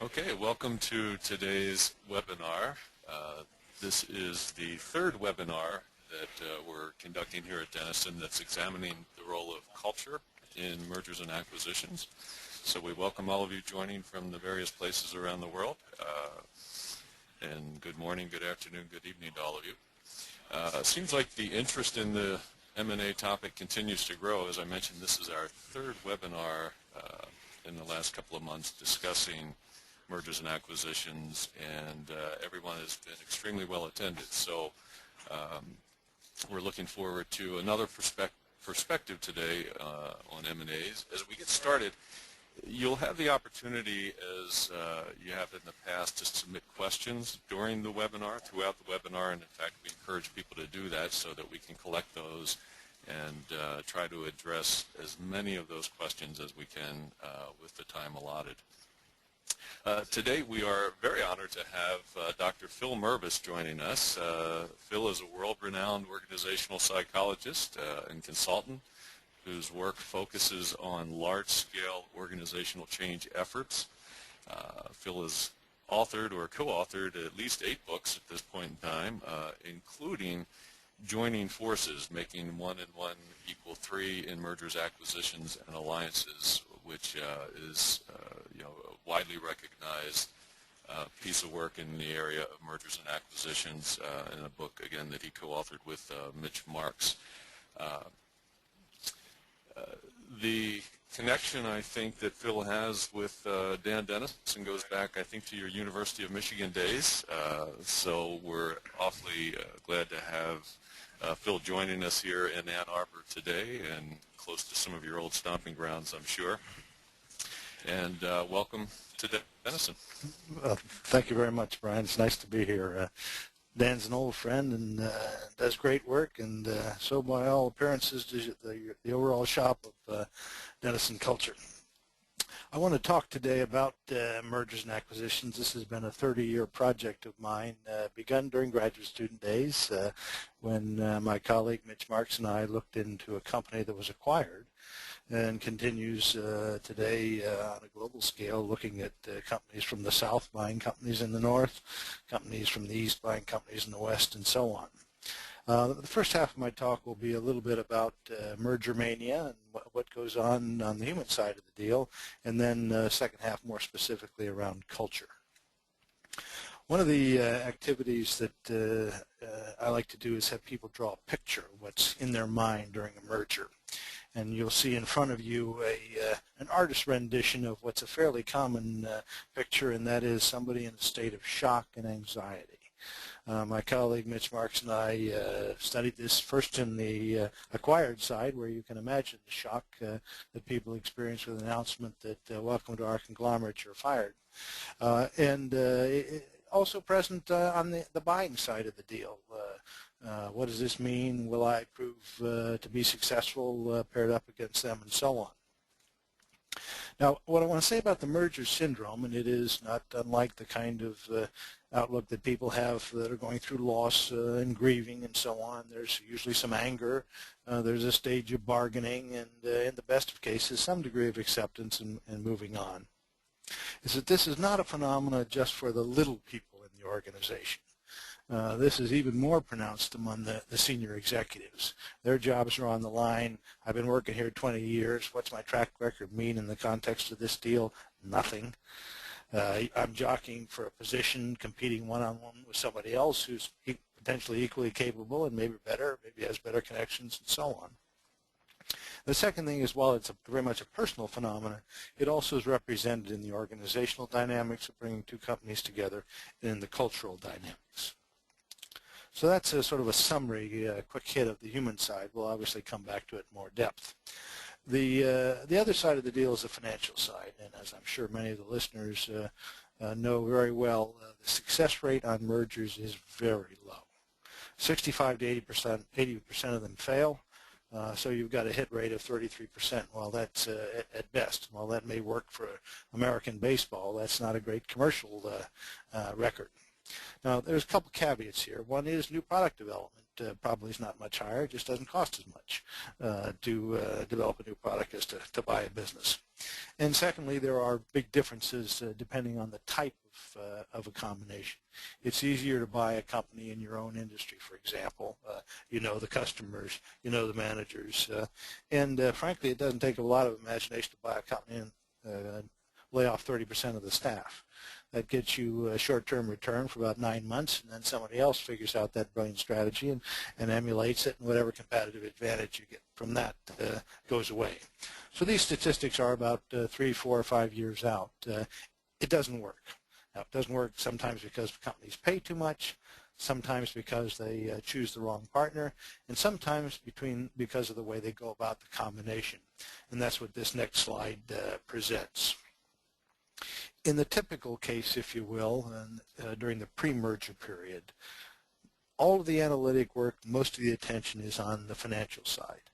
Okay, welcome to today's webinar. This is the third webinar that we're conducting here at Denison that's examining the role of culture in mergers and acquisitions. So we welcome all of you joining from the various places around the world. And good morning, good afternoon, good evening to all of you. Seems like the interest in the M&A topic continues to grow. As I mentioned, this is our third webinar in the last couple of months discussing mergers and acquisitions, and everyone has been extremely well attended. So we're looking forward to another perspective today on M&As. As we get started, you'll have the opportunity, as you have in the past, to submit questions during the webinar, throughout the webinar, and in fact we encourage people to do that so that we can collect those and try to address as many of those questions as we can with the time allotted. Today we are very honored to have Dr. Phil Mirvis joining us. Phil is a world-renowned organizational psychologist and consultant whose work focuses on large-scale organizational change efforts. Phil has authored or co-authored at least 8 books at this point in time, including Joining Forces, Making 1 and 1 equal 3 in Mergers, Acquisitions, and Alliances, which is a widely recognized piece of work in the area of mergers and acquisitions, in a book, again, that he co-authored with Mitch Marks. The connection, I think, that Phil has with Dan Denison goes back, I think, to your University of Michigan days. So we're awfully glad to have Phil joining us here in Ann Arbor today and close to some of your old stomping grounds, I'm sure. And welcome to Denison. Well, thank you very much, Brian. It's nice to be here. Dan's an old friend and does great work, and so by all appearances the overall shop of Denison Culture. I want to talk today about mergers and acquisitions. This has been a 30-year project of mine, begun during graduate student days when my colleague Mitch Marks and I looked into a company that was acquired, and continues today on a global scale, looking at companies from the south buying companies in the north, companies from the east buying companies in the west, and so on. The first half of my talk will be a little bit about merger mania and what goes on the human side of the deal, and then second half more specifically around culture. One of the activities that I like to do is have people draw a picture of what's in their mind during a merger. And you'll see in front of you an artist's rendition of what's a fairly common picture, and that is somebody in a state of shock and anxiety. My colleague Mitch Marks and I studied this first in the acquired side, where you can imagine the shock that people experience with an announcement that welcome to our conglomerate, you're fired. Also present on the buying side of the deal. What does this mean? Will I prove to be successful paired up against them, and so on? Now, what I want to say about the merger syndrome, and it is not unlike the kind of outlook that people have that are going through loss and grieving and so on. There's usually some anger. There's a stage of bargaining, and in the best of cases, some degree of acceptance and moving on. Is that this is not a phenomenon just for the little people in the organization. This is even more pronounced among the senior executives. Their jobs are on the line. I've been working here 20 years. What's my track record mean in the context of this deal? Nothing. I'm jockeying for a position, competing one-on-one with somebody else who's potentially equally capable and maybe better, maybe has better connections, and so on. The second thing is, while it's very much a personal phenomenon, it also is represented in the organizational dynamics of bringing two companies together and in the cultural dynamics. So that's a sort of a summary, quick hit of the human side. We'll obviously come back to it in more depth. The other side of the deal is the financial side, and as I'm sure many of the listeners know very well, the success rate on mergers is very low. 65 to 80% of them fail. So you've got a hit rate of 33%. Well, that's at best. While that may work for American baseball, that's not a great commercial record. Now, there's a couple caveats here. One is new product development probably is not much higher. It just doesn't cost as much to develop a new product as to buy a business. And secondly, there are big differences depending on the type of a combination. It's easier to buy a company in your own industry, for example. You know the customers, you know the managers, and frankly, it doesn't take a lot of imagination to buy a company and lay off 30% of the staff. That gets you a short-term return for about 9 months, and then somebody else figures out that brilliant strategy and emulates it, and whatever competitive advantage you get from that goes away. So these statistics are about 3, 4, or 5 years out. It doesn't work. Now, it doesn't work sometimes because companies pay too much, sometimes because they choose the wrong partner, and sometimes because of the way they go about the combination. And that's what this next slide presents. In the typical case, if you will, during the pre-merger period, all of the analytic work, most of the attention is on the financial side.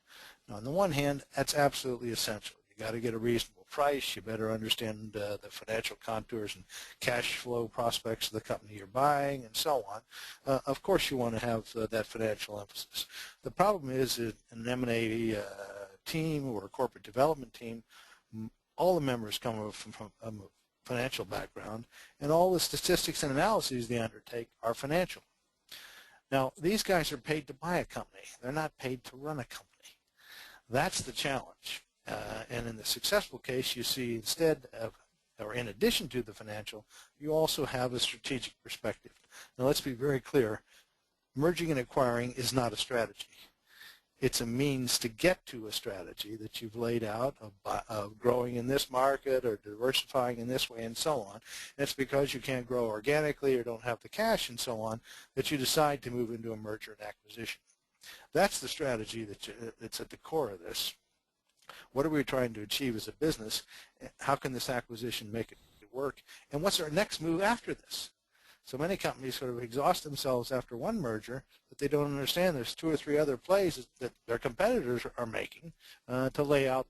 Now, on the one hand, that's absolutely essential. You got to get a reasonable price. You better understand the financial contours and cash flow prospects of the company you're buying, and so on. Of course, you want to have that financial emphasis. The problem is that an M&A team or a corporate development team, all the members come from a financial background, and all the statistics and analyses they undertake are financial. Now, these guys are paid to buy a company. They're not paid to run a company. That's the challenge. And in the successful case, you see instead of, or in addition to the financial, you also have a strategic perspective. Now, let's be very clear. Merging and acquiring is not a strategy. It's a means to get to a strategy that you've laid out of growing in this market or diversifying in this way and so on. And it's because you can't grow organically or don't have the cash and so on that you decide to move into a merger and acquisition. That's the strategy that's at the core of this. What are we trying to achieve as a business? How can this acquisition make it work? And what's our next move after this? So many companies sort of exhaust themselves after one merger, but they don't understand there's 2 or 3 other plays that their competitors are making to lay out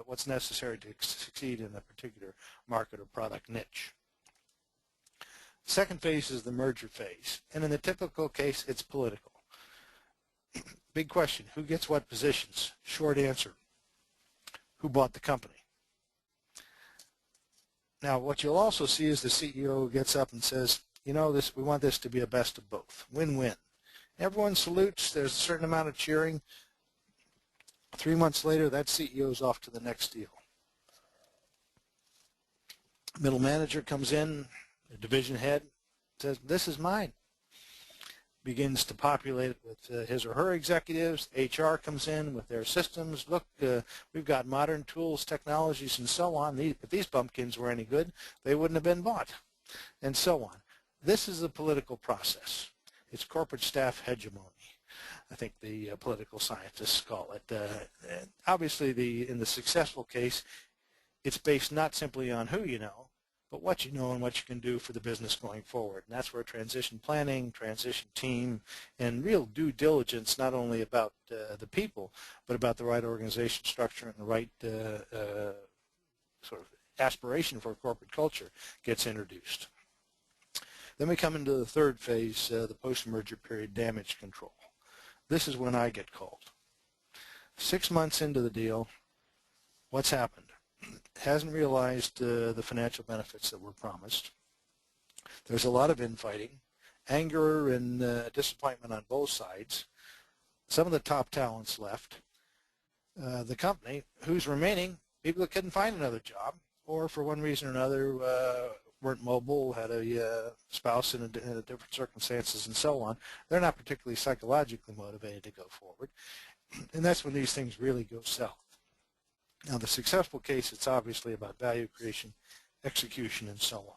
what's necessary to succeed in a particular market or product niche. Second phase is the merger phase, and in the typical case, it's political. Big question, who gets what positions? Short answer, who bought the company? Now, what you'll also see is the CEO gets up and says, you know, we want this to be a best of both, win-win. Everyone salutes. There's a certain amount of cheering. 3 months later, that CEO is off to the next deal. Middle manager comes in, the division head says, this is mine. Begins to populate it with his or her executives. HR comes in with their systems. Look, we've got modern tools, technologies, and so on. If these bumpkins were any good, they wouldn't have been bought, and so on. This is the political process. It's corporate staff hegemony, I think the political scientists call it. Obviously, in the successful case, it's based not simply on who you know, but what you know and what you can do for the business going forward. And that's where transition planning, transition team, and real due diligence, not only about the people, but about the right organization structure and the right sort of aspiration for corporate culture gets introduced. Then we come into the third phase, the post-merger period, damage control. This is when I get called. 6 months into the deal, what's happened? Hasn't realized the financial benefits that were promised. There's a lot of infighting, anger and disappointment on both sides. Some of the top talents left. The company, who's remaining, people that couldn't find another job or for one reason or another weren't mobile, had a spouse in different circumstances and so on. They're not particularly psychologically motivated to go forward. And that's when these things really go south. Now, the successful case, it's obviously about value creation, execution, and so on.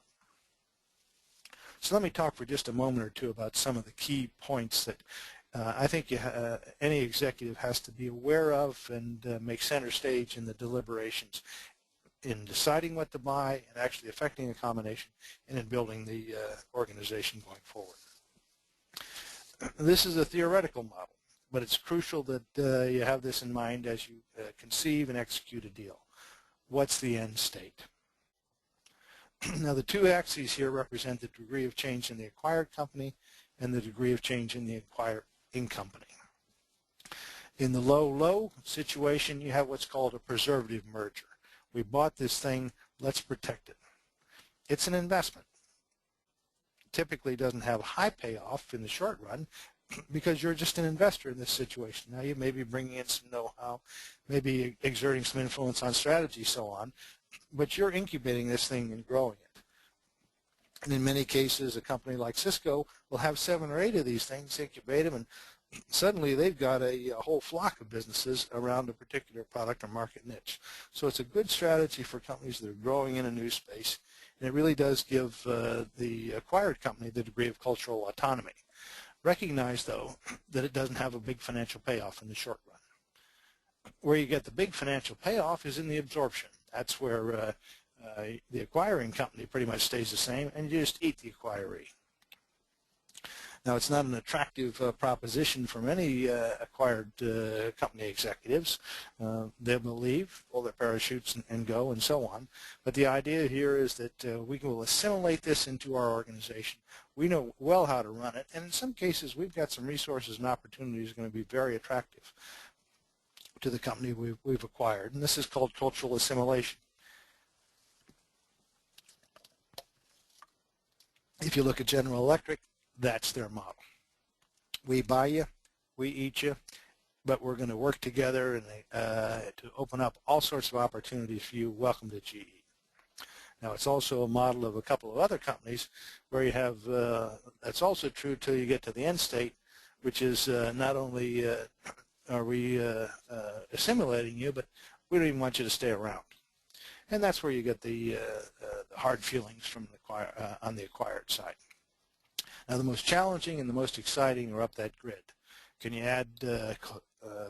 So let me talk for just a moment or two about some of the key points that I think any executive has to be aware of and make center stage in the deliberations in deciding what to buy and actually effecting a combination and in building the organization going forward. This is a theoretical model, but it's crucial that you have this in mind as you conceive and execute a deal. What's the end state? Now, the 2 axes here represent the degree of change in the acquired company and the degree of change in the in company. In the low situation, you have what's called a preservative merger. We bought this thing, let's protect it. It's an investment. Typically doesn't have high payoff in the short run because you're just an investor in this situation. Now you may be bringing in some know-how, maybe exerting some influence on strategy, so on, but you're incubating this thing and growing it. And in many cases, a company like Cisco will have 7 or 8 of these things, incubate them, and suddenly they've got a whole flock of businesses around a particular product or market niche. So it's a good strategy for companies that are growing in a new space, and it really does give the acquired company the degree of cultural autonomy. Recognize, though, that it doesn't have a big financial payoff in the short run. Where you get the big financial payoff is in the absorption. That's where the acquiring company pretty much stays the same, and you just eat the acquiree. Now, it's not an attractive proposition for many acquired company executives. They will leave, pull their parachutes and go and so on. But the idea here is that we will assimilate this into our organization. We know well how to run it, and in some cases we've got some resources and opportunities going to be very attractive to the company we've acquired, and this is called cultural assimilation. If you look at General Electric, that's their model. We buy you, we eat you, but we're going to work together and to open up all sorts of opportunities for you. Welcome to GE. Now, it's also a model of a couple of other companies where you have, that's also true till you get to the end state, which is not only are we assimilating you, but we don't even want you to stay around. And that's where you get the hard feelings from on the acquired side. Now, the most challenging and the most exciting are up that grid. Can you add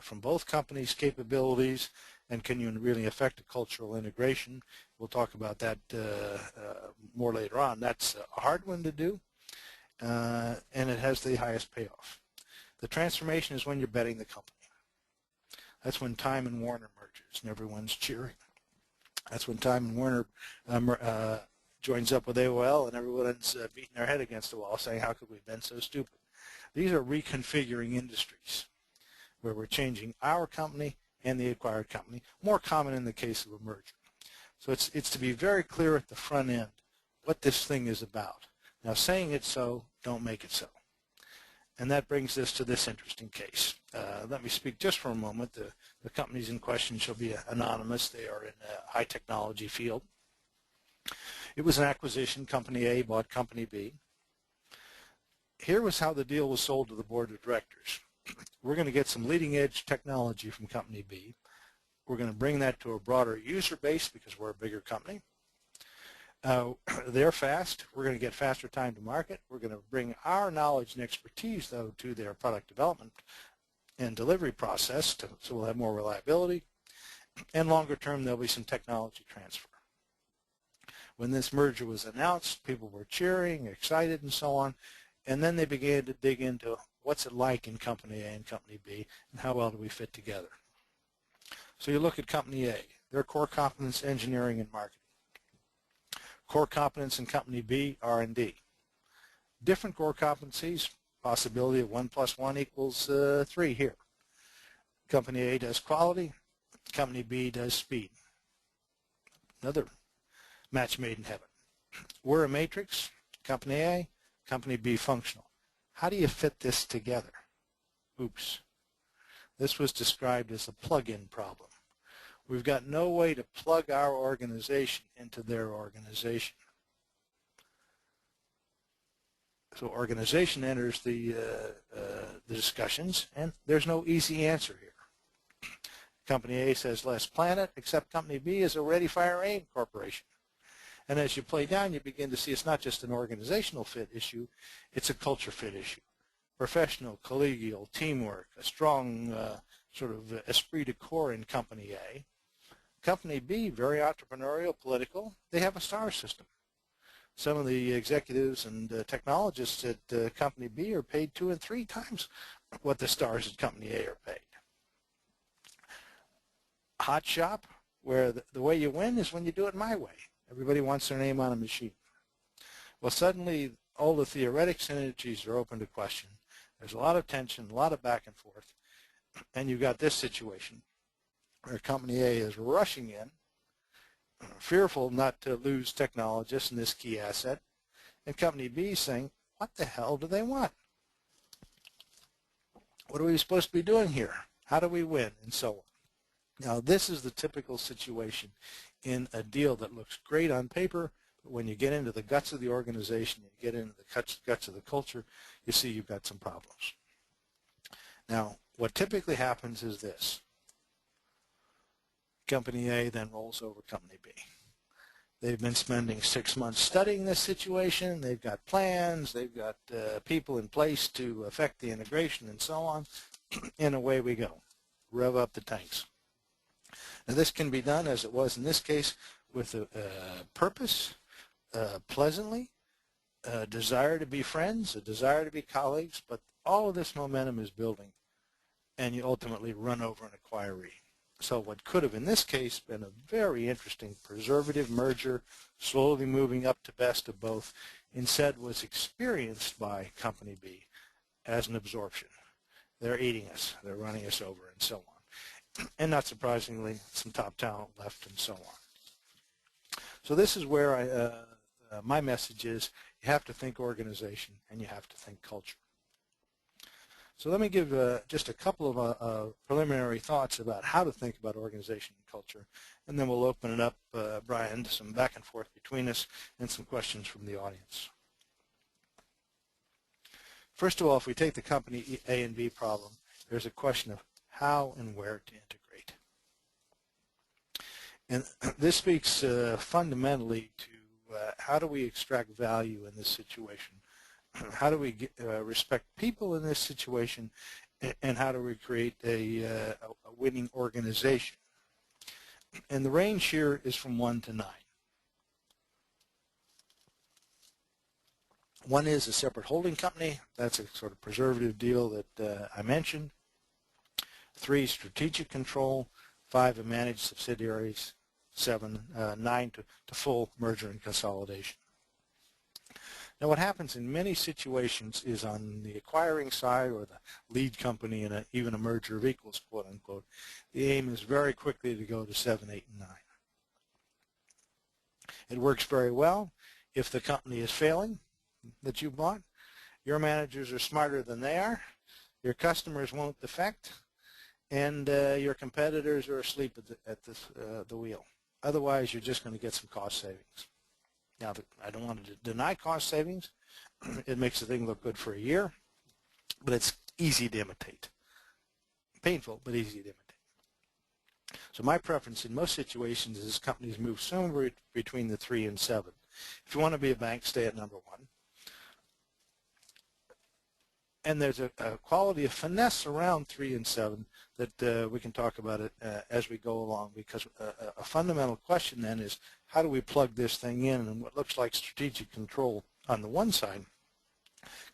from both companies' capabilities, and can you really affect a cultural integration? We'll talk about that more later on. That's a hard one to do, and it has the highest payoff. The transformation is when you're betting the company. That's when Time and Warner merges and everyone's cheering. That's when Time and Warner joins up with AOL and everyone's beating their head against the wall saying, how could we have been so stupid? These are reconfiguring industries where we're changing our company and the acquired company, more common in the case of a merger. So it's to be very clear at the front end what this thing is about. Now, saying it so, don't make it so. And that brings us to this interesting case. Let me speak just for a moment. The companies in question shall be anonymous. They are in a high technology field. It was an acquisition. Company A bought Company B. Here was how the deal was sold to the board of directors. We're going to get some leading edge technology from Company B. We're going to bring that to a broader user base because we're a bigger company. They're fast. We're going to get faster time to market. We're going to bring our knowledge and expertise, though, to their product development and delivery process, so we'll have more reliability. And longer term, there'll be some technology transfer. When this merger was announced, people were cheering, excited, and so on. And then they began to dig into what's it like in Company A and Company B, and how well do we fit together. So you look at Company A. Their core competence, engineering and marketing. Core competence in Company B, R&D. Different core competencies, possibility of 1 + 1 = 3 here. Company A does quality. Company B does speed. Another match made in heaven. We're a matrix, Company A, Company B functional. How do you fit this together? Oops. This was described as a plug-in problem. We've got no way to plug our organization into their organization. So organization enters the discussions, and there's no easy answer here. Company A says, let's plan it, except Company B is a ready, fire, aim corporation. And as you play down, you begin to see it's not just an organizational fit issue, it's a culture fit issue. Professional, collegial, teamwork, a strong sort of esprit de corps in Company A. Company B, very entrepreneurial, political. They have a star system. Some of the executives and technologists at Company B are paid 2 and 3 times what the stars at Company A are paid. Hot shop, where the way you win is when you do it my way. Everybody wants their name on a machine. Well, suddenly all the theoretic synergies are open to question. There's a lot of tension, a lot of back and forth, and you've got this situation where Company A is rushing in, fearful not to lose technologists and this key asset, and Company B is saying, what the hell do they want? What are we supposed to be doing here? How do we win? And so on. Now, this is the typical situation in a deal that looks great on paper, but when you get into the guts of the organization, you get into the guts of the culture, you see you've got some problems. Now, what typically happens is this. Company A then rolls over Company B. They've been spending 6 months studying this situation. They've got plans. They've got people in place to affect the integration and so on. And away we go. Rev up the tanks. Now, this can be done, as it was in this case, with a purpose, pleasantly, a desire to be friends, a desire to be colleagues, but all of this momentum is building, and you ultimately run over an acquiree. So what could have, in this case, been a very interesting preservative merger, slowly moving up to best of both, instead was experienced by Company B as an absorption. They're eating us, they're running us over, and so on. And not surprisingly, some top talent left, and so on. So this is where my message is, you have to think organization, and you have to think culture. So let me give just a couple of preliminary thoughts about how to think about organization and culture, and then we'll open it up, Bryan, to some back and forth between us and some questions from the audience. First of all, if we take the company A and B problem, there's a question of how and where to integrate. And this speaks fundamentally to how do we extract value in this situation. How do we respect people in this situation, and how do we create a winning organization? And the range here is from 1 to 9. 1 is a separate holding company. That's a sort of preservative deal that I mentioned. 3, strategic control. 5, a managed subsidiaries. 7, 9 to full merger and consolidation. Now, what happens in many situations is on the acquiring side or the lead company in even a merger of equals, quote unquote, the aim is very quickly to go to 7, 8, and 9. It works very well if the company is failing that you bought. Your managers are smarter than they are. Your customers won't defect, and your competitors are asleep at the wheel. Otherwise, you're just going to get some cost savings. Now, I don't want to deny cost savings. It makes the thing look good for a year, but it's easy to imitate. Painful, but easy to imitate. So my preference in most situations is companies move somewhere between the 3 and 7. If you want to be a bank, stay at number 1. And there's a quality of finesse around 3 and 7 that we can talk about it as we go along, because a fundamental question then is, how do we plug this thing in? And what looks like strategic control on the one side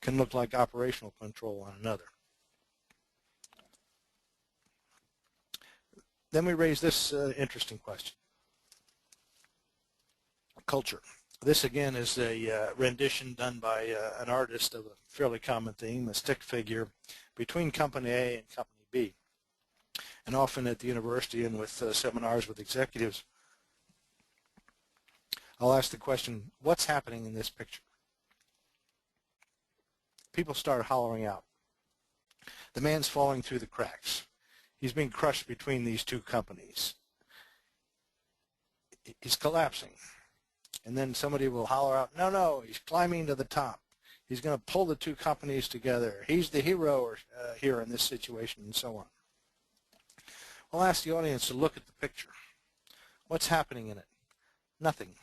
can look like operational control on another. Then we raise this interesting question. Culture. This, again, is a rendition done by an artist of a fairly common theme, a stick figure between Company A and Company B. And often at the university and with seminars with executives, I'll ask the question, what's happening in this picture? People start hollering out. The man's falling through the cracks. He's being crushed between these two companies. He's collapsing. And then somebody will holler out, no, no, he's climbing to the top. He's going to pull the two companies together. He's the hero here in this situation, and so on. I'll ask the audience to look at the picture. What's happening in it? Nothing.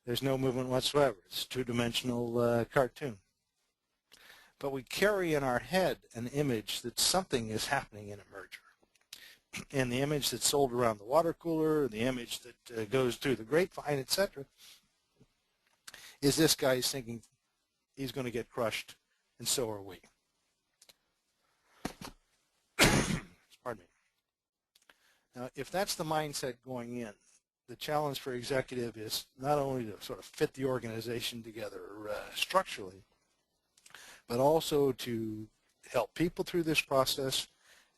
There's no movement whatsoever. It's a two-dimensional cartoon. But we carry in our head an image that something is happening in a merger. And the image that's sold around the water cooler, the image that goes through the grapevine, etc., is this guy's thinking he's going to get crushed, and so are we. Pardon me. Now, if that's the mindset going in, the challenge for executive is not only to sort of fit the organization together structurally, but also to help people through this process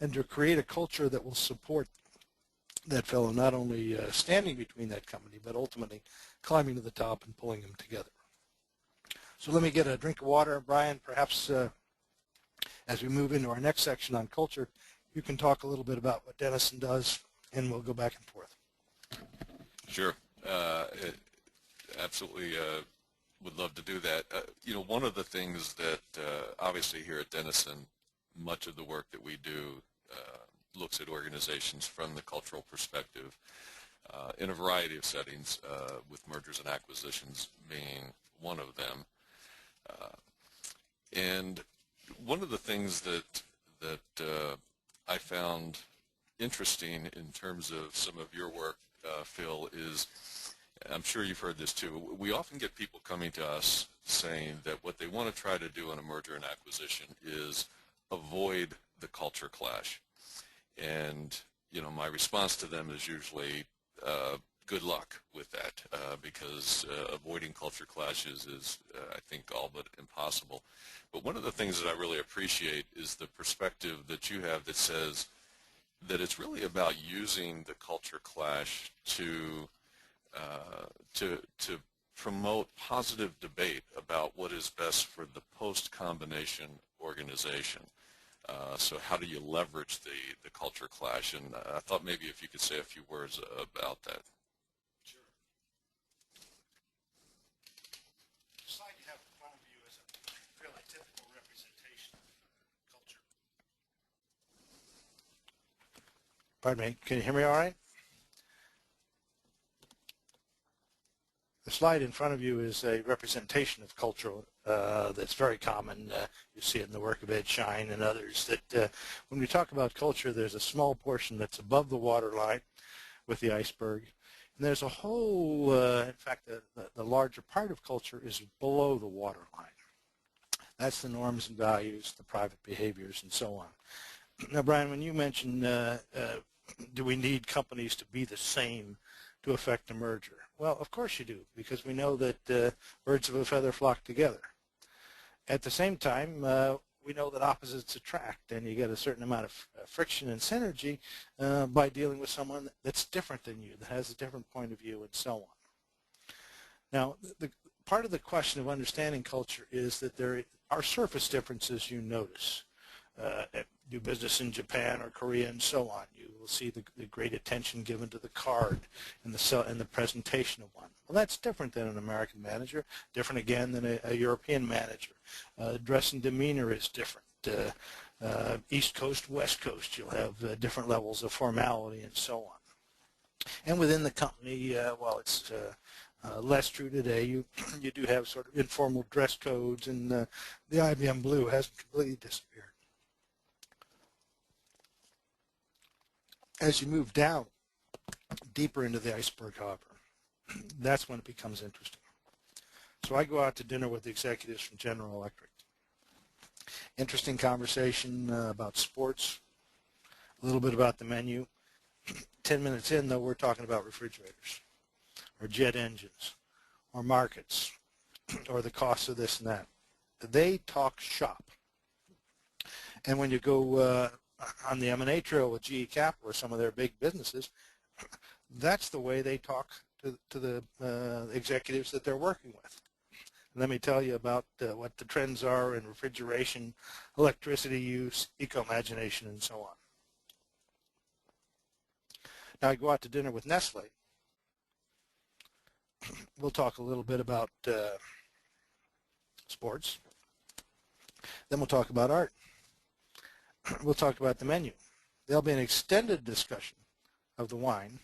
and to create a culture that will support that fellow not only standing between that company, but ultimately climbing to the top and pulling them together. So let me get a drink of water. Bryan, perhaps as we move into our next section on culture, you can talk a little bit about what Denison does, and we'll go back and forth. Sure. Absolutely would love to do that. One of the things that obviously here at Denison, much of the work that we do looks at organizations from the cultural perspective in a variety of settings, with mergers and acquisitions being one of them. And one of the things that I found interesting in terms of some of your work, Phil, is, I'm sure you've heard this too, we often get people coming to us saying that what they want to try to do in a merger and acquisition is avoid the culture clash. And, my response to them is usually, good luck with that, because avoiding culture clashes is, I think, all but impossible. But one of the things that I really appreciate is the perspective that you have that says that it's really about using the culture clash to promote positive debate about what is best for the post-combination organization. So how do you leverage the culture clash? And I thought maybe if you could say a few words about that. Sure. The slide you have in front of you is a fairly typical representation of culture. Pardon me, can you hear me all right? The slide in front of you is a representation of culture that's very common. You see it in the work of Ed Schein and others, that when we talk about culture, there's a small portion that's above the waterline with the iceberg. And there's a whole, in fact, the larger part of culture is below the waterline. That's the norms and values, the private behaviors, and so on. Now, Bryan, when you mentioned, do we need companies to be the same to affect a merger? Well, of course you do, because we know that birds of a feather flock together. At the same time, we know that opposites attract, and you get a certain amount of friction and synergy by dealing with someone that's different than you, that has a different point of view, and so on. Now, the part of the question of understanding culture is that there are surface differences you notice. Do business in Japan or Korea and so on, you will see the great attention given to the card and the presentation of one. Well, that's different than an American manager, different again than a European manager. Dress and demeanor is different. East Coast, West Coast, you'll have different levels of formality and so on. And within the company, while it's less true today, you do have sort of informal dress codes, and the IBM blue hasn't completely disappeared. As you move down deeper into the iceberg, however, that's when it becomes interesting. So I go out to dinner with the executives from General Electric. Interesting conversation about sports, a little bit about the menu. 10 minutes in, though, we're talking about refrigerators or jet engines or markets or the cost of this and that. They talk shop. And when you go on the M&A trail with GE Capital or some of their big businesses, that's the way they talk to the executives that they're working with. And let me tell you about what the trends are in refrigeration, electricity use, eco-imagination, and so on. Now I go out to dinner with Nestle. We'll talk a little bit about sports. Then we'll talk about art. We'll talk about the menu. There'll be an extended discussion of the wine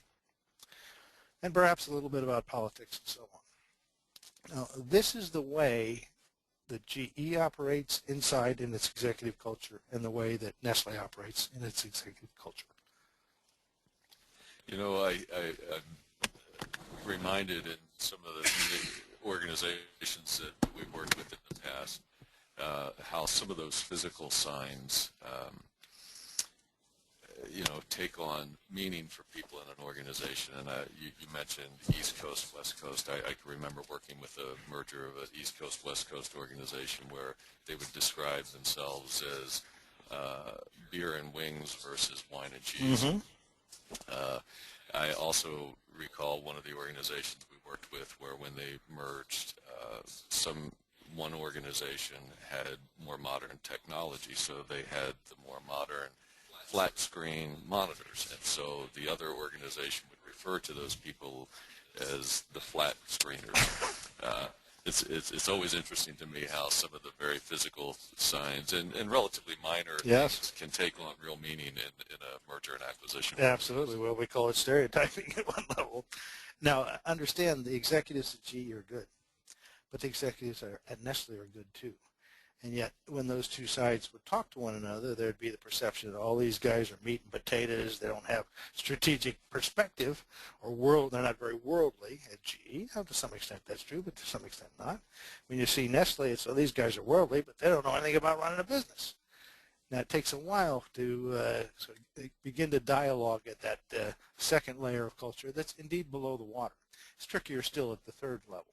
and perhaps a little bit about politics and so on. Now, this is the way that GE operates inside in its executive culture and the way that Nestle operates in its executive culture. You know, I'm reminded in some of the organizations that we've worked with in the past, how some of those physical signs, take on meaning for people in an organization. And you mentioned East Coast, West Coast. I can remember working with a merger of an East Coast, West Coast organization where they would describe themselves as beer and wings versus wine and cheese. I also recall one of the organizations we worked with where when they merged, one organization had more modern technology, so they had the more modern flat screen monitors, and so the other organization would refer to those people as the flat screeners. It's always interesting to me how some of the very physical signs and relatively minor things can take on real meaning in a merger and acquisition. Absolutely. Well, we call it stereotyping at one level. Now, understand the executives at GE are good, but the executives at Nestle are good too. And yet, when those two sides would talk to one another, there'd be the perception that all these guys are meat and potatoes. They don't have strategic perspective, or they're not very worldly at GE. Now, to some extent, that's true, but to some extent not. When you see Nestle, it's, oh, these guys are worldly, but they don't know anything about running a business. Now, it takes a while to begin to dialogue at that second layer of culture that's indeed below the water. It's trickier still at the third level,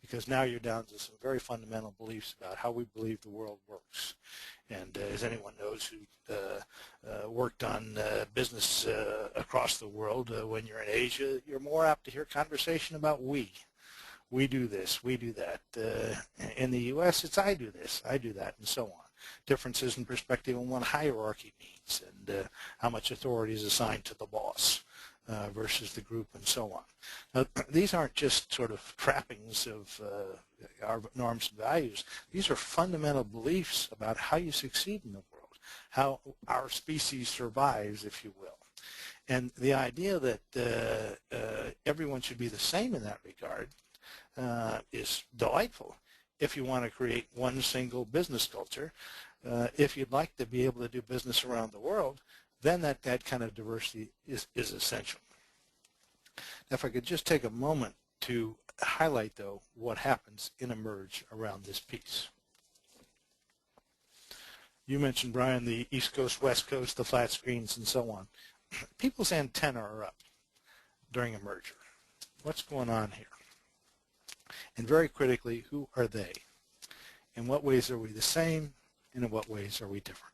because now you're down to some very fundamental beliefs about how we believe the world works. And as anyone knows who worked on business across the world, when you're in Asia, you're more apt to hear conversation about we. We do this, we do that. In the U.S., it's I do this, I do that, and so on. Differences in perspective on what hierarchy means and how much authority is assigned to the boss. Versus the group and so on. Now, these aren't just sort of trappings of our norms and values. These are fundamental beliefs about how you succeed in the world, how our species survives, if you will. And the idea that everyone should be the same in that regard is delightful if you want to create one single business culture. If you'd like to be able to do business around the world, then that kind of diversity is essential. Now, if I could just take a moment to highlight, though, what happens in a merge around this piece. You mentioned, Brian, the East Coast, West Coast, the flat screens, and so on. People's antennae are up during a merger. What's going on here? And very critically, who are they? In what ways are we the same, and in what ways are we different?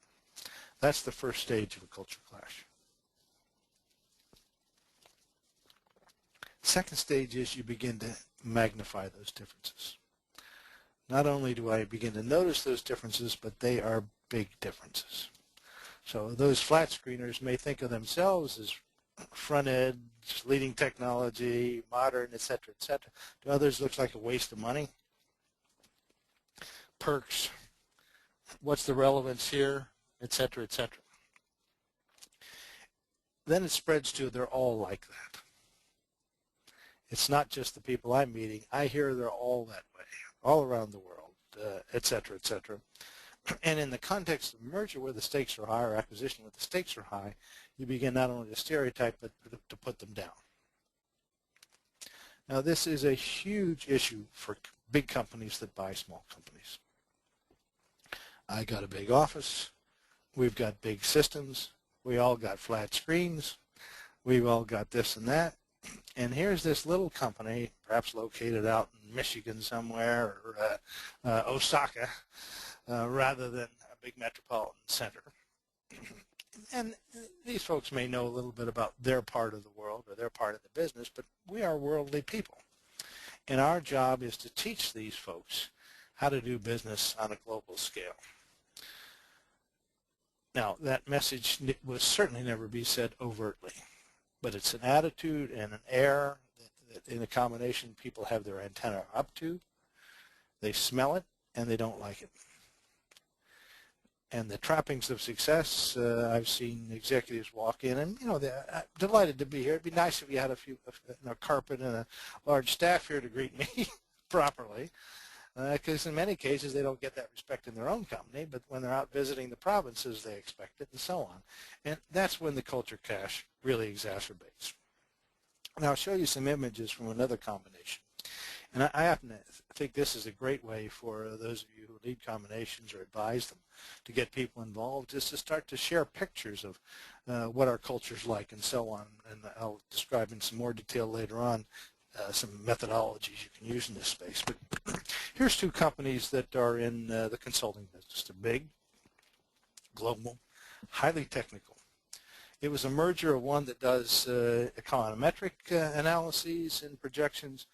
That's the first stage of a culture clash. Second stage is you begin to magnify those differences. Not only do I begin to notice those differences, but they are big differences. So those flat screeners may think of themselves as front edge, leading technology, modern, et cetera, et cetera. To others, it looks like a waste of money. Perks. What's the relevance here? Et cetera, et cetera. Then it spreads to they're all like that. It's not just the people I'm meeting. I hear they're all that way, all around the world, et cetera, et cetera. And in the context of merger where the stakes are high, or acquisition where the stakes are high, you begin not only to stereotype, but to put them down. Now, this is a huge issue for big companies that buy small companies. I got a big office. We've got big systems. We all got flat screens. We've all got this and that. And here's this little company, perhaps located out in Michigan somewhere, or Osaka, rather than a big metropolitan center. And these folks may know a little bit about their part of the world or their part of the business, but we are worldly people. And our job is to teach these folks how to do business on a global scale. Now, that message will certainly never be said overtly, but it's an attitude and an air that in a combination people have their antenna up to. They smell it, and they don't like it. And the trappings of success, I've seen executives walk in, and they're delighted to be here. It'd be nice if you had a carpet and a large staff here to greet me properly, because in many cases they don't get that respect in their own company, but when they're out visiting the provinces, they expect it, and so on. And that's when the culture clash really exacerbates. Now, I'll show you some images from another combination. And I happen to think this is a great way for those of you who lead combinations or advise them to get people involved, is to start to share pictures of what our culture's like and so on. And I'll describe in some more detail later on some methodologies you can use in this space. But here's two companies that are in the consulting business. They're big, global, highly technical. It was a merger of one that does econometric analyses and projections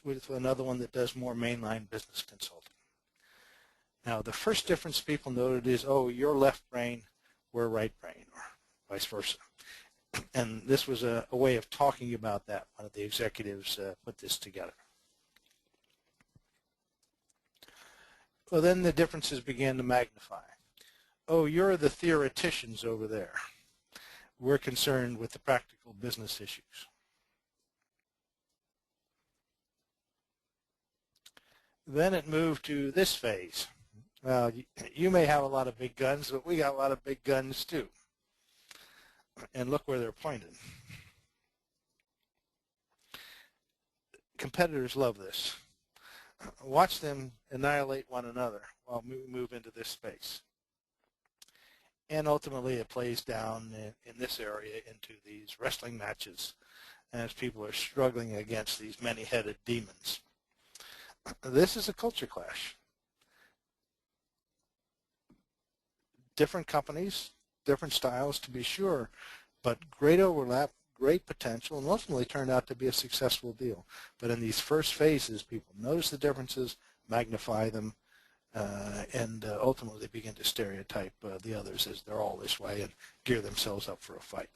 with another one that does more mainline business consulting. Now, the first difference people noted is, oh, you're left brain, we're right brain, or vice versa. And this was a way of talking about that. One of the executives put this together. Well, then the differences began to magnify. Oh, you're the theoreticians over there. We're concerned with the practical business issues. Then it moved to this phase. Well, you may have a lot of big guns, but we got a lot of big guns too. And look where they're pointed. Competitors love this. Watch them annihilate one another while we move into this space. And ultimately it plays down in this area into these wrestling matches as people are struggling against these many-headed demons. This is a culture clash. Different companies, different styles to be sure, but great overlap, great potential, and ultimately turned out to be a successful deal. But in these first phases, people notice the differences, magnify them, and ultimately begin to stereotype the others as they're all this way and gear themselves up for a fight.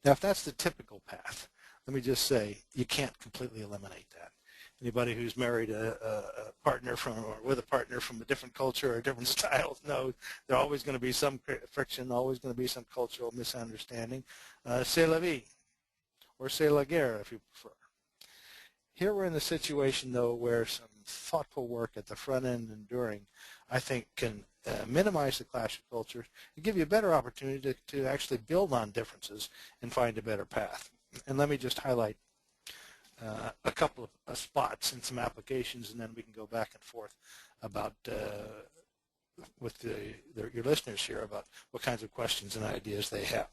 Now, if that's the typical path, let me just say you can't completely eliminate that. Anybody who's married a partner from or with a partner from a different culture or different styles knows there's always going to be some friction, always going to be some cultural misunderstanding. C'est la vie, or c'est la guerre if you prefer. Here we're in the situation, though, where some thoughtful work at the front end and during, I think, can minimize the clash of cultures and give you a better opportunity to actually build on differences and find a better path. And let me just highlight a couple of spots and some applications, and then we can go back and forth about with your listeners here about what kinds of questions and ideas they have.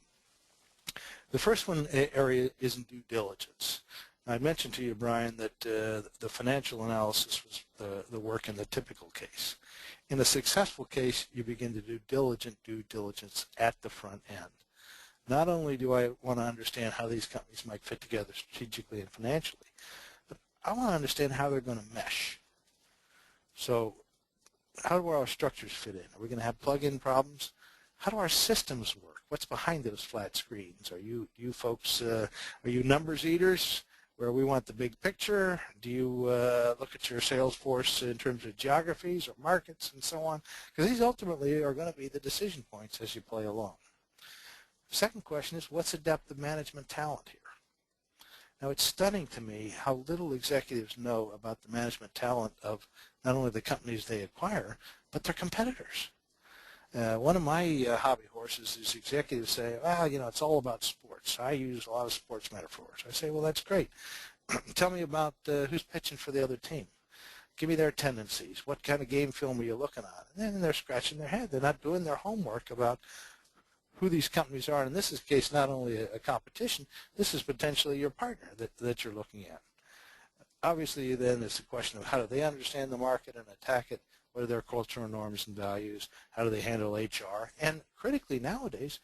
The first one area is in due diligence. I mentioned to you, Brian, that the financial analysis was the work in the typical case. In a successful case, you begin to do diligent due diligence at the front end. Not only do I want to understand how these companies might fit together strategically and financially, but I want to understand how they're going to mesh. So how do our structures fit in? Are we going to have plug-in problems? How do our systems work? What's behind those flat screens? Are you folks, are you numbers eaters where we want the big picture? Do you look at your sales force in terms of geographies or markets and so on? Because these ultimately are going to be the decision points as you play along. Second question is, what's the depth of management talent here? Now, it's stunning to me how little executives know about the management talent of not only the companies they acquire, but their competitors. One of my hobby horses is executives say, well, you know, it's all about sports. I use a lot of sports metaphors. I say, well, that's great. Tell me about who's pitching for the other team. Give me their tendencies. What kind of game film are you looking at? And then they're scratching their head. They're not doing their homework about who these companies are. In this case, not only a competition, this is potentially your partner that you're looking at. Obviously, then it's a question of how do they understand the market and attack it? What are their cultural norms and values? How do they handle HR? And critically nowadays,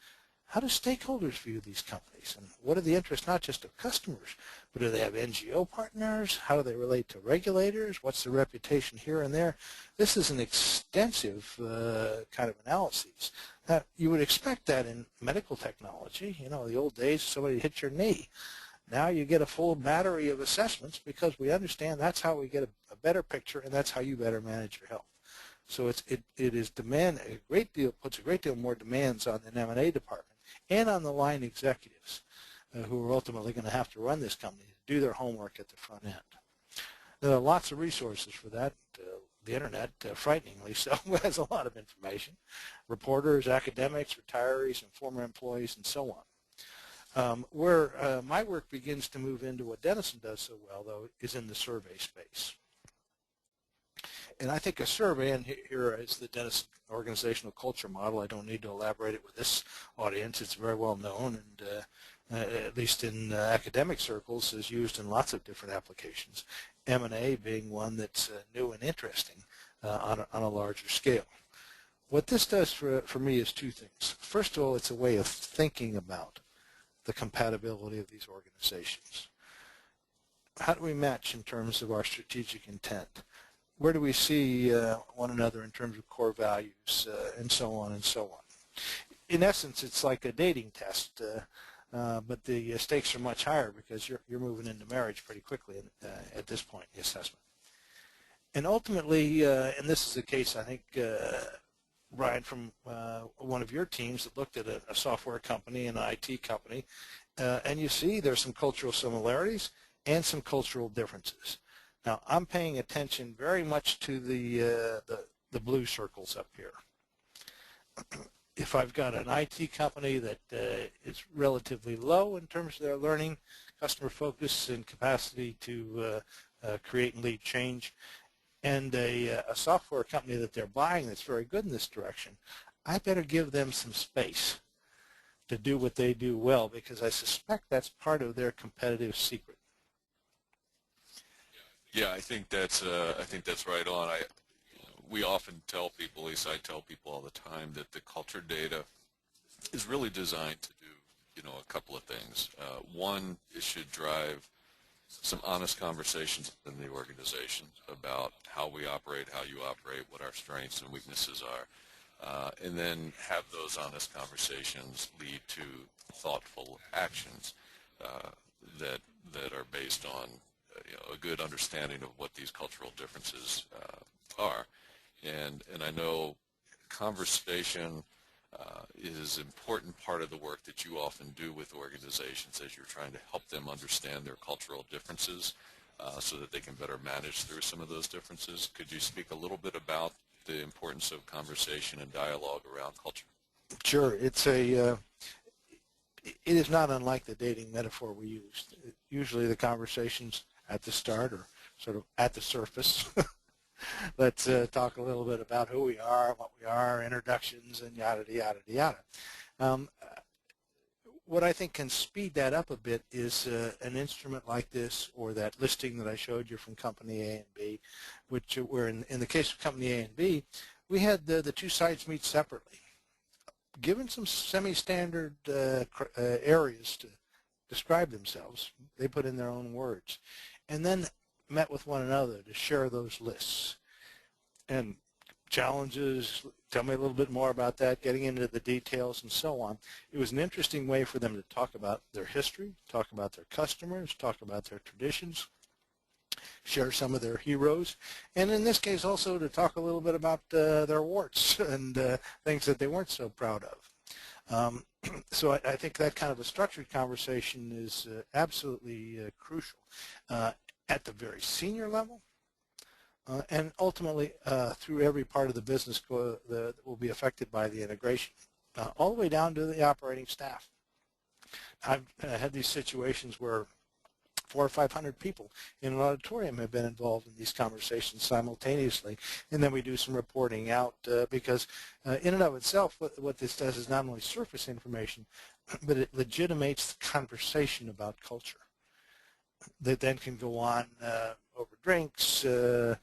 how do stakeholders view these companies? And what are the interests not just of customers, but do they have NGO partners? How do they relate to regulators? What's the reputation here and there? This is an extensive kind of analysis. Now, you would expect that in medical technology. You know, the old days, somebody hit your knee. Now you get a full battery of assessments because we understand that's how we get a better picture, and that's how you better manage your health. So it is puts a great deal more demands on the M&A department and on the line executives who are ultimately going to have to run this company to do their homework at the front end. There are lots of resources for that. The internet, frighteningly so, has a lot of information. Reporters, academics, retirees, and former employees, and so on. Where my work begins to move into what Denison does so well, though, is in the survey space. And I think a survey, and here is the Denison organizational culture model. I don't need to elaborate it with this audience. It's very well known, and at least in academic circles, is used in lots of different applications. M&A being one that's new and interesting on a larger scale. What this does for me is two things. First of all, it's a way of thinking about the compatibility of these organizations. How do we match in terms of our strategic intent? Where do we see one another in terms of core values, and so on and so on? In essence, it's like a dating test, but the stakes are much higher because you're moving into marriage pretty quickly at this point in the assessment. And ultimately, and this is the case, I think, Bryan, from one of your teams that looked at a software company, an IT company, and you see there's some cultural similarities and some cultural differences. Now, I'm paying attention very much to the blue circles up here. If I've got an IT company that is relatively low in terms of their learning, customer focus, and capacity to create and lead change, and a software company that they're buying that's very good in this direction, I better give them some space to do what they do well, because I suspect that's part of their competitive secret. Yeah, I think that's right on. We often tell people, at least I tell people all the time, that the culture data is really designed to do, a couple of things. One, it should drive some honest conversations in the organization about how we operate, how you operate, what our strengths and weaknesses are, and then have those honest conversations lead to thoughtful actions that are based on a good understanding of what these cultural differences are. And I know conversation is an important part of the work that you often do with organizations as you're trying to help them understand their cultural differences so that they can better manage through some of those differences. Could you speak a little bit about the importance of conversation and dialogue around culture? Sure. It is not unlike the dating metaphor we used. Usually the conversations at the start or sort of at the surface. Let's talk a little bit about who we are, what we are, introductions, and yada, yada, yada. What I think can speed that up a bit is an instrument like this, or that listing that I showed you from Company A and B, which were in the case of Company A and B, we had the two sides meet separately. Given some semi-standard areas to describe themselves, they put in their own words, and then met with one another to share those lists. And challenges, tell me a little bit more about that, getting into the details and so on. It was an interesting way for them to talk about their history, talk about their customers, talk about their traditions, share some of their heroes, and in this case also to talk a little bit about their warts and things that they weren't so proud of. So I think that kind of a structured conversation is absolutely crucial at the very senior level, and ultimately through every part of the business that will be affected by the integration, all the way down to the operating staff. I've had these situations where 400 or 500 people in an auditorium have been involved in these conversations simultaneously, and then we do some reporting out because in and of itself what this does is not only surface information, but it legitimates the conversation about culture that then can go on over drinks into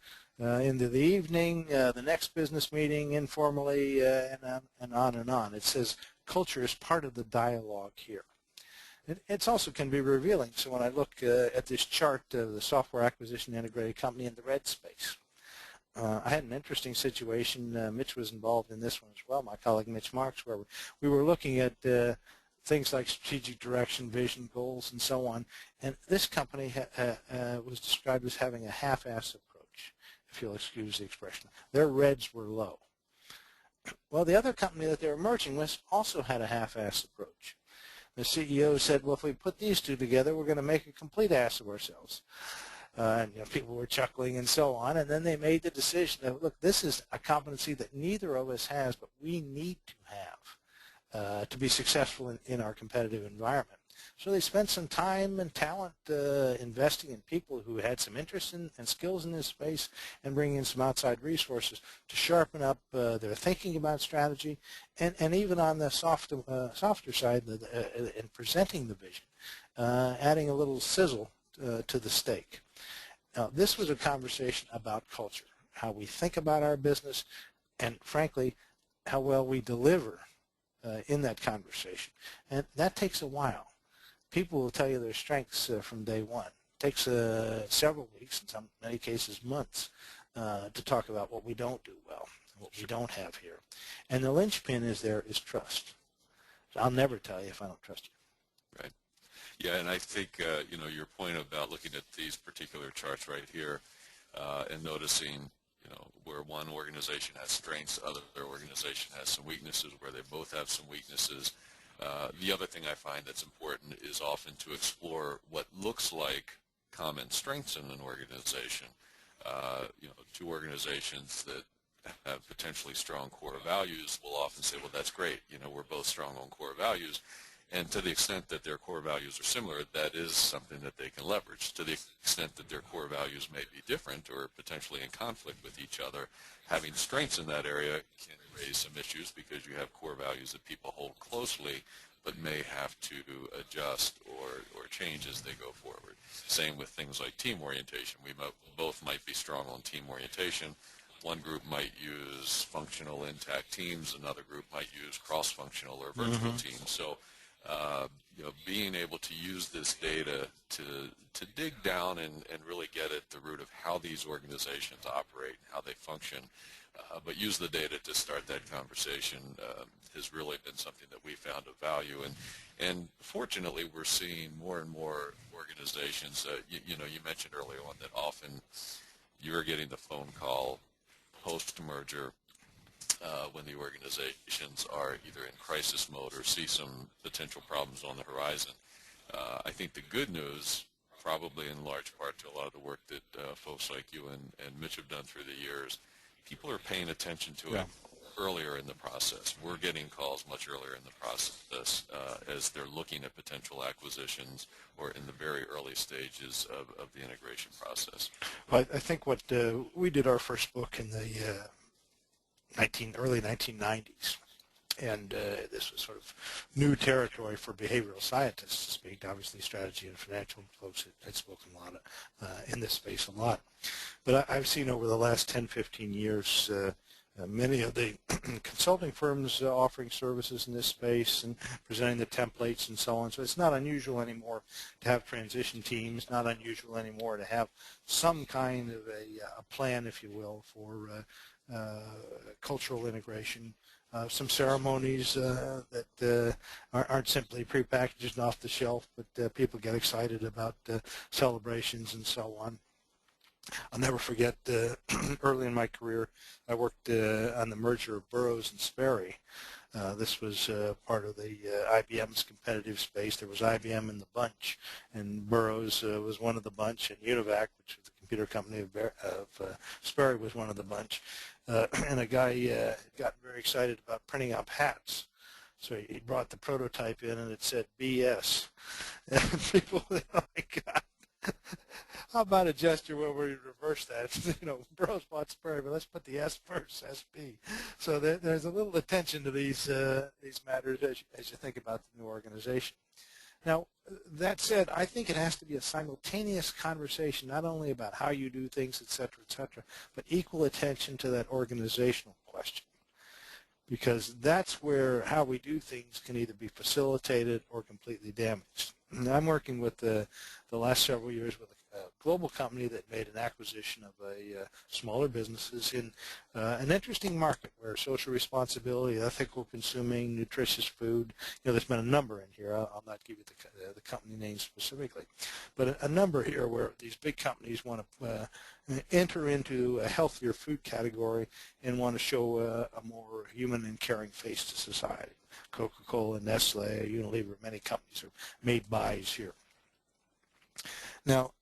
the evening, the next business meeting, informally, and on and on. It says culture is part of the dialogue here. It also can be revealing. So when I look at this chart of the software acquisition integrated company in the red space, I had an interesting situation. Mitch was involved in this one as well, my colleague Mitch Marks, where we were looking at things like strategic direction, vision, goals, and so on. And this company was described as having a half-ass approach, if you'll excuse the expression. Their reds were low. Well, the other company that they were merging with also had a half-ass approach. The CEO said, well, if we put these two together, we're going to make a complete ass of ourselves. And people were chuckling and so on. And then they made the decision that, look, this is a competency that neither of us has, but we need to have to be successful in our competitive environment. So they spent some time and talent investing in people who had some interest and skills in this space, and bringing in some outside resources to sharpen up their thinking about strategy, and even on the softer side in presenting the vision, adding a little sizzle to the steak. Now, this was a conversation about culture, how we think about our business, and frankly, how well we deliver in that conversation. And that takes a while. People will tell you their strengths from day one. It takes several weeks, in many cases months, to talk about what we don't do well, what we don't have here. And the linchpin is trust. I'll never tell you if I don't trust you. Right. Yeah, and I think, your point about looking at these particular charts right here and noticing, where one organization has strengths, other organization has some weaknesses, where they both have some weaknesses. The other thing I find that's important is often to explore what looks like common strengths in an organization. Two organizations that have potentially strong core values will often say, well, that's great. We're both strong on core values. And to the extent that their core values are similar, that is something that they can leverage. To the extent that their core values may be different or potentially in conflict with each other, having strengths in that area can raise some issues, because you have core values that people hold closely but may have to adjust or change as they go forward. Same with things like team orientation. We both might be strong on team orientation. One group might use functional intact teams, another group might use cross-functional or virtual teams. So being able to use this data to dig down and really get at the root of how these organizations operate and how they function, but use the data to start that conversation has really been something that we found of value. And fortunately, we're seeing more and more organizations. You mentioned earlier on that often you're getting the phone call post-merger when the organizations are either in crisis mode or see some potential problems on the horizon. I think the good news, probably in large part to a lot of the work that folks like you and Mitch have done through the years, people are paying attention to it earlier in the process. We're getting calls much earlier in the process as they're looking at potential acquisitions or in the very early stages of the integration process. Well, I think what we did our first book in the early 1990s, and this was sort of new territory for behavioral scientists to speak. Obviously, strategy and financial folks had spoken a lot in this space a lot. But I've seen over the last 10, 15 years many of the consulting firms offering services in this space and presenting the templates and so on. So it's not unusual anymore to have transition teams, not unusual anymore to have some kind of a plan, if you will, for cultural integration, some ceremonies that aren't simply prepackaged and off the shelf, but people get excited about celebrations and so on. I'll never forget early in my career, I worked on the merger of Burroughs and Sperry. This was part of the IBM's competitive space. There was IBM in the bunch, and Burroughs was one of the bunch, and Univac, which was the computer company of Sperry, was one of the bunch. And a guy got very excited about printing up hats. So he brought the prototype in, and it said BS. And people were like, oh my God. How about a gesture where we reverse that? Burroughs bought Sperry, but let's put the S first, SP. So there's a little attention to these matters as you think about the new organization. Now, that said, I think it has to be a simultaneous conversation, not only about how you do things, et cetera, but equal attention to that organizational question. Because that's where how we do things can either be facilitated or completely damaged. And I'm working with the last several years with a global company that made an acquisition of smaller businesses in an interesting market where social responsibility, ethical consuming, nutritious food, there's been a number in here. I'll not give you the company name specifically, but a number here where these big companies want to enter into a healthier food category and want to show a more human and caring face to society. Coca-Cola, Nestle, Unilever, many companies have made buys here. Now,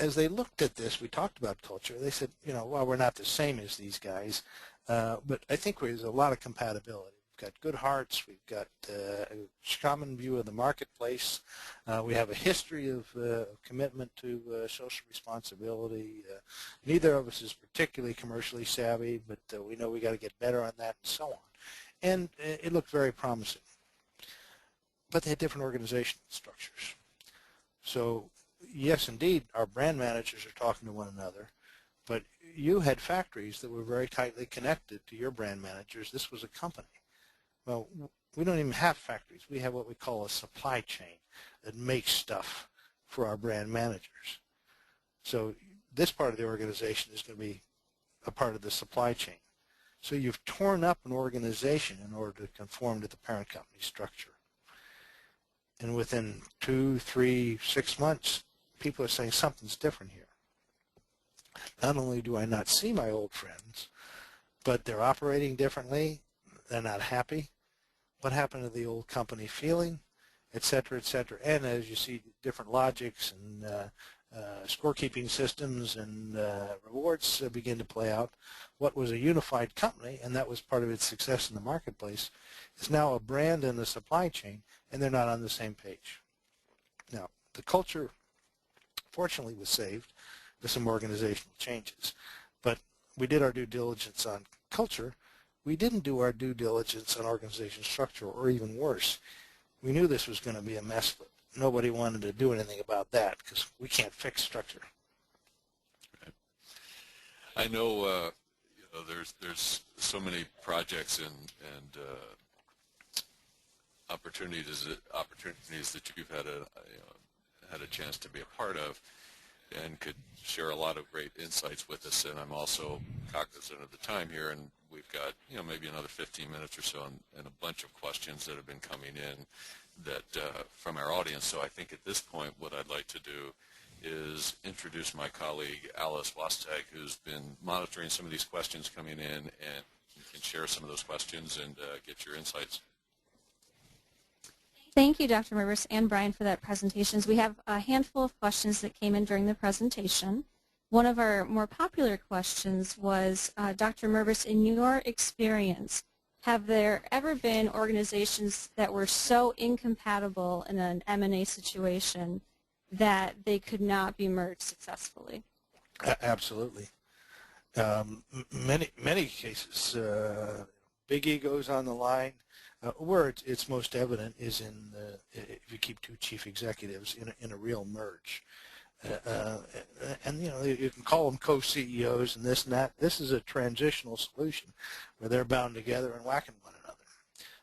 as they looked at this, we talked about culture. They said, well, we're not the same as these guys, but I think there's a lot of compatibility. We've got good hearts, we've got a common view of the marketplace, we have a history of commitment to social responsibility. Neither of us is particularly commercially savvy, but we know we got to get better on that and so on. And it looked very promising. But they had different organizational structures. So yes, indeed, our brand managers are talking to one another, but you had factories that were very tightly connected to your brand managers. This was a company. Well, we don't even have factories. We have what we call a supply chain that makes stuff for our brand managers. So this part of the organization is going to be a part of the supply chain. So you've torn up an organization in order to conform to the parent company structure. And within 2, 3, 6 months, people are saying something's different here. Not only do I not see my old friends, but they're operating differently, they're not happy. What happened to the old company feeling, et cetera, et cetera. And as you see, different logics and scorekeeping systems and rewards begin to play out. What was a unified company, and that was part of its success in the marketplace, is now a brand and a supply chain, and they're not on the same page. Now, the culture, fortunately, was saved with some organizational changes, but we did our due diligence on culture. We didn't do our due diligence on organization structure, or even worse. We knew this was going to be a mess, but nobody wanted to do anything about that because we can't fix structure. I know, there's so many projects and opportunities that you've had a chance to be a part of, and could share a lot of great insights with us. And I'm also cognizant of the time here, and we've got maybe another 15 minutes or so, and a bunch of questions that have been coming in that from our audience. So I think at this point, what I'd like to do is introduce my colleague Alice Wastag, who's been monitoring some of these questions coming in, and can share some of those questions and get your insights. Thank you, Dr. Mirvis and Bryan, for that presentation. We have a handful of questions that came in during the presentation. One of our more popular questions was, Dr. Mirvis, in your experience, have there ever been organizations that were so incompatible in an M&A situation that they could not be merged successfully? Absolutely. Many cases, big egos on the line. Where it's most evident is in if you keep two chief executives in a real merge. And you can call them co-CEOs and this and that. This is a transitional solution where they're bound together and whacking one another.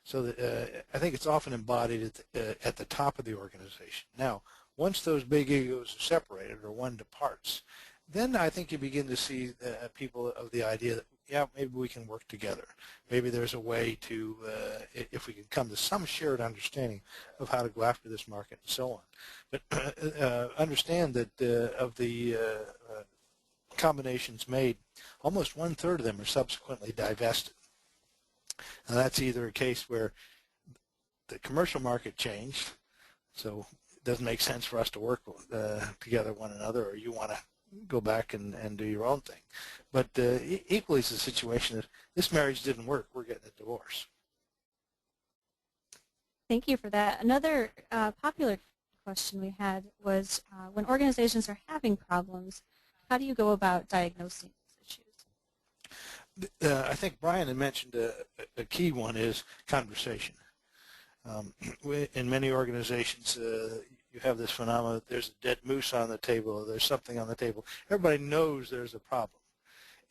So that, I think it's often embodied at the top of the organization. Now, once those big egos are separated or one departs, then I think you begin to see people of the idea that, yeah, maybe we can work together. Maybe there's a way to, if we can come to some shared understanding of how to go after this market and so on. But understand that of the combinations made, almost 1/3 of them are subsequently divested. Now that's either a case where the commercial market changed, so it doesn't make sense for us to work together one another, or you want to go back and do your own thing. But equally is the situation if this marriage didn't work, we're getting a divorce. Thank you for that. Another popular question we had was, when organizations are having problems, how do you go about diagnosing these issues? I think Bryan had mentioned a key one is conversation. In many organizations, you have this phenomenon, there's a dead moose on the table, or there's something on the table. Everybody knows there's a problem.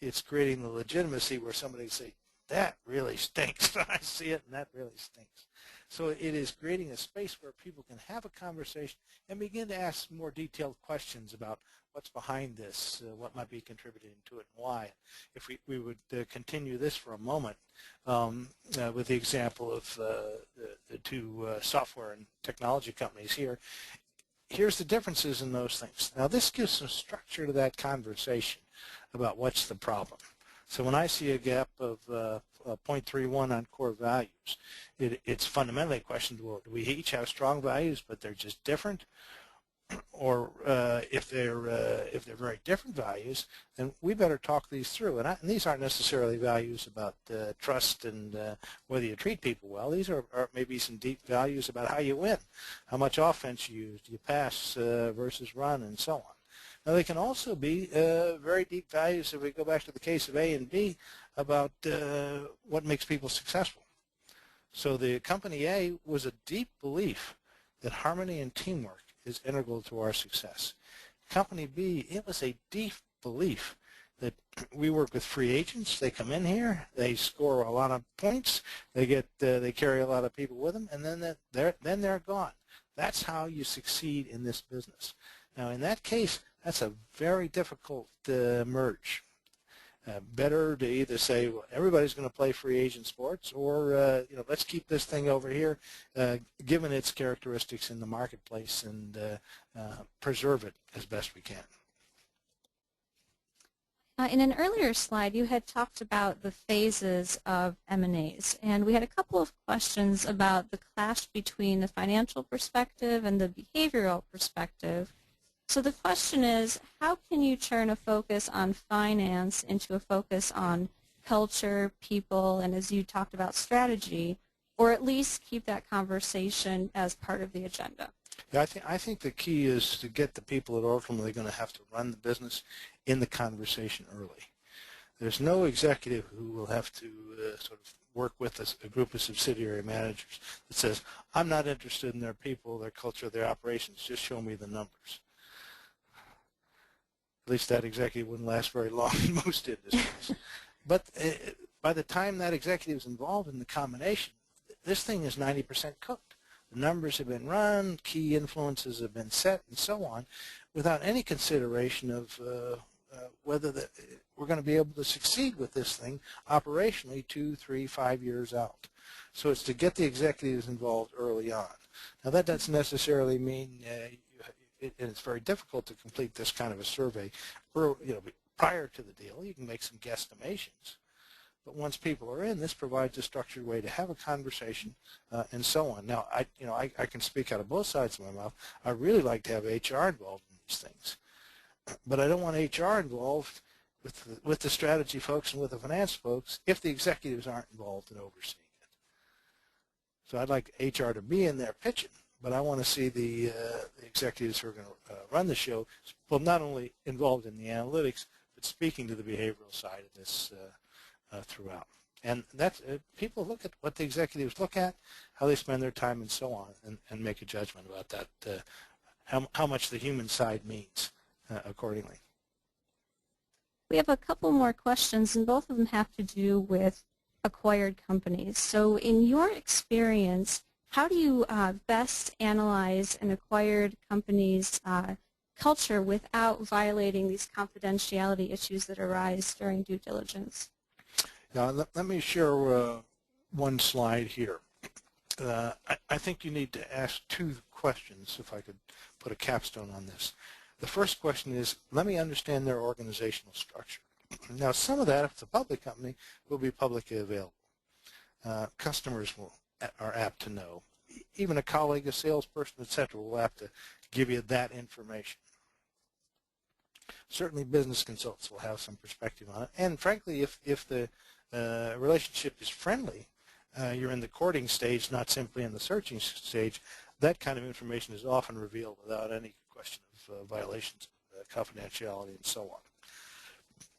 It's creating the legitimacy where somebody can say, that really stinks. I see it, and that really stinks. So it is creating a space where people can have a conversation and begin to ask more detailed questions about what's behind this, what might be contributing to it, and why. If we would continue this for a moment with the example of the two software and technology companies here, here's the differences in those things. Now this gives some structure to that conversation about what's the problem. So when I see a gap of 0.31 on core values, it's fundamentally a question, well, do we each have strong values but they're just different? or if they're very different values, then we better talk these through. And these aren't necessarily values about trust and whether you treat people well. These are maybe some deep values about how you win, how much offense you use, do you pass versus run, and so on. Now, they can also be very deep values, if we go back to the case of A and B, about what makes people successful. So the company A was a deep belief that harmony and teamwork is integral to our success. Company B, it was a deep belief that we work with free agents. They come in here, they score a lot of points, they carry a lot of people with them, and then they're gone. That's how you succeed in this business. Now, in that case, that's a very difficult merge. Better to either say, well, everybody's going to play free agent sports, or let's keep this thing over here, given its characteristics in the marketplace, and preserve it as best we can. In an earlier slide, you had talked about the phases of M&As, and we had a couple of questions about the clash between the financial perspective and the behavioral perspective. So the question is, how can you turn a focus on finance into a focus on culture, people, and as you talked about, strategy, or at least keep that conversation as part of the agenda? Yeah, I think the key is to get the people that are ultimately going to have to run the business in the conversation early. There's no executive who will have to sort of work with a group of subsidiary managers that says, I'm not interested in their people, their culture, their operations, just show me the numbers. At least that executive wouldn't last very long in most industries. But by the time that executive is involved in the combination, this thing is 90% cooked. The numbers have been run, key influences have been set, and so on, without any consideration of whether we're going to be able to succeed with this thing operationally 2, 3, 5 years out. So it's to get the executives involved early on. Now, that doesn't necessarily mean it's very difficult to complete this kind of a survey prior to the deal. You can make some guesstimations. But once people are in, this provides a structured way to have a conversation and so on. Now, I can speak out of both sides of my mouth. I really like to have HR involved in these things. But I don't want HR involved with the strategy folks and with the finance folks if the executives aren't involved in overseeing it. So I'd like HR to be in there pitching, but I want to see the executives who are going to run the show, well, not only involved in the analytics, but speaking to the behavioral side of this throughout. And that's people look at what the executives look at, how they spend their time, and so on, and make a judgment about that, how much the human side means accordingly. We have a couple more questions, and both of them have to do with acquired companies. So in your experience, how do you best analyze an acquired company's culture without violating these confidentiality issues that arise during due diligence? Now, let me share one slide here. I think you need to ask two questions, if I could put a capstone on this. The first question is, let me understand their organizational structure. Now, some of that, if it's a public company, will be publicly available. Customers are apt to know. Even a colleague, a salesperson, etc., will have to give you that information. Certainly business consultants will have some perspective on it. And frankly, if the relationship is friendly, you're in the courting stage, not simply in the searching stage, that kind of information is often revealed without any question of violations of confidentiality and so on.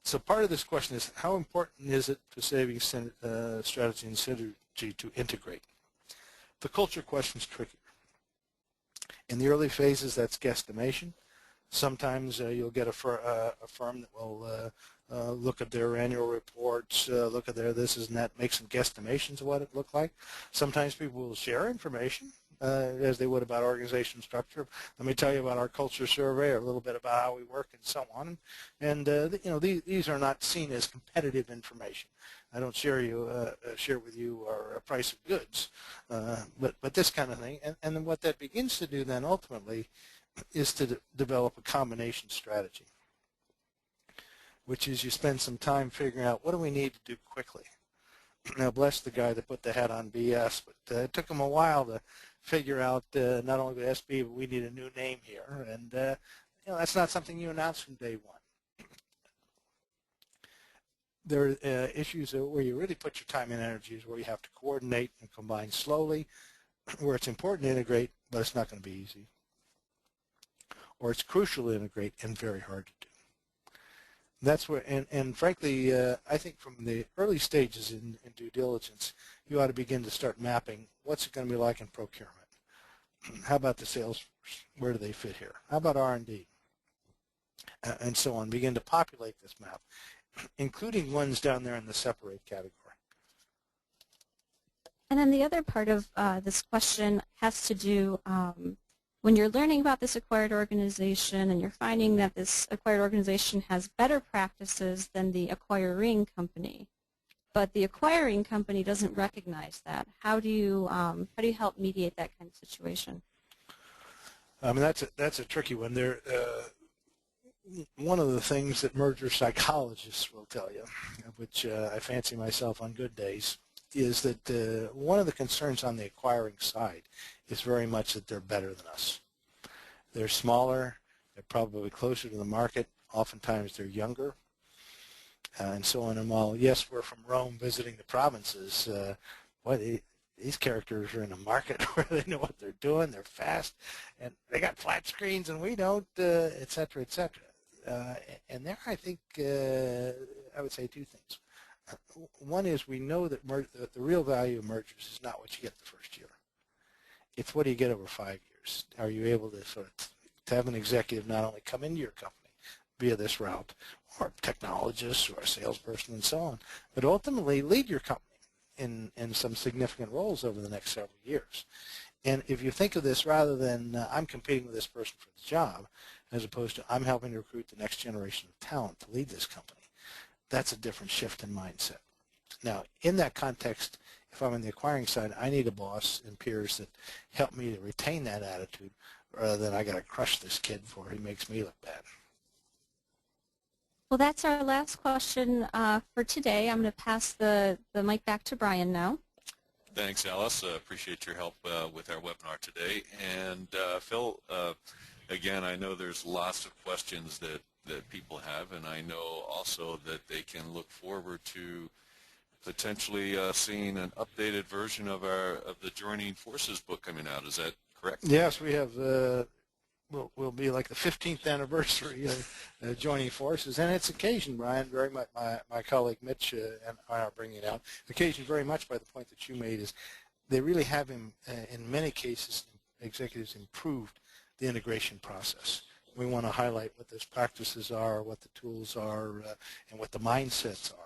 So part of this question is, how important is it for saving strategy and synergy to integrate? The culture question is trickier. In the early phases, that's guesstimation. Sometimes you'll get a firm that will look at their annual reports, look at their this and that, make some guesstimations of what it looked like. Sometimes people will share information as they would about organization structure. Let me tell you about our culture survey, or a little bit about how we work, and so on. And these are not seen as competitive information. I don't share with you our price of goods, but this kind of thing. And then what that begins to do then ultimately is to develop a combination strategy, which is you spend some time figuring out what do we need to do quickly. Now, bless the guy that put the hat on BS, but it took him a while to figure out not only the SB, but we need a new name here. And that's not something you announce from day one. There are issues where you really put your time and energy is where you have to coordinate and combine slowly, where it's important to integrate, but it's not going to be easy. Or it's crucial to integrate and very hard to do. That's where, and frankly, I think from the early stages in due diligence, you ought to begin to start mapping what's it going to be like in procurement. How about the sales force? Where do they fit here? How about R&D? And so on. Begin to populate this map, including ones down there in the separate category. And then the other part of this question has to do when you're learning about this acquired organization and you're finding that this acquired organization has better practices than the acquiring company, but the acquiring company doesn't recognize that. How do you help mediate that kind of situation? I mean, that's a tricky one. There, one of the things that merger psychologists will tell you, which I fancy myself on good days, is that one of the concerns on the acquiring side is very much that they're better than us. They're smaller, they're probably closer to the market, oftentimes they're younger, and so on. And while, yes, we're from Rome visiting the provinces, these characters are in a market where they know what they're doing, they're fast, and they got flat screens and we don't, et cetera, et cetera. And there I think I would say two things. One is we know that the real value of mergers is not what you get the first year. It's what do you get over 5 years. Are you able to sort of to have an executive not only come into your company via this route, or a technologist or a salesperson and so on, but ultimately lead your company in some significant roles over the next several years. And if you think of this rather than I'm competing with this person for the job, as opposed to I'm helping to recruit the next generation of talent to lead this company, that's a different shift in mindset. Now, in that context, if I'm on the acquiring side, I need a boss and peers that help me to retain that attitude rather than I got to crush this kid before he makes me look bad. Well, that's our last question for today. I'm going to pass the mic back to Bryan now. Thanks, Alice. Appreciate your help with our webinar today. And Phil, again, I know there's lots of questions that people have, and I know also that they can look forward to potentially seeing an updated version of the Joining Forces book coming out. Is that correct? Yes, we have. Will be like the 15th anniversary of Joining Forces, and it's occasioned, Bryan, very much. My colleague Mitch and I are bringing it out. Occasioned very much by the point that you made is they really have, in many cases, executives improved the integration process. We want to highlight what those practices are, what the tools are, and what the mindsets are.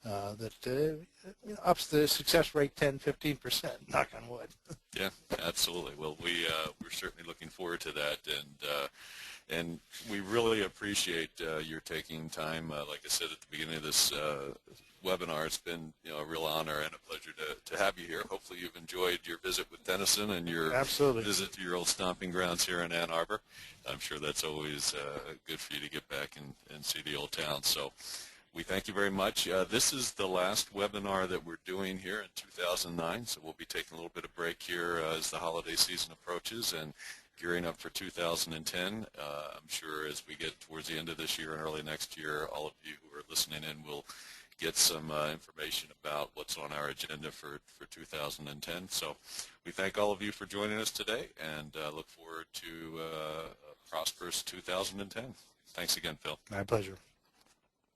That ups the success rate 10-15%, knock on wood. Yeah, absolutely. Well, we're certainly looking forward to that, and we really appreciate your taking time. Like I said at the beginning of this webinar, it's been a real honor and a pleasure to have you here. Hopefully you've enjoyed your visit with Denison and your visit to your old stomping grounds here in Ann Arbor. I'm sure that's always good for you to get back and see the old town. So we thank you very much. This is the last webinar that we're doing here in 2009, so we'll be taking a little bit of break here as the holiday season approaches and gearing up for 2010. I'm sure as we get towards the end of this year and early next year, all of you who are listening in will get some information about what's on our agenda for 2010. So we thank all of you for joining us today and look forward to a prosperous 2010. Thanks again, Phil. My pleasure.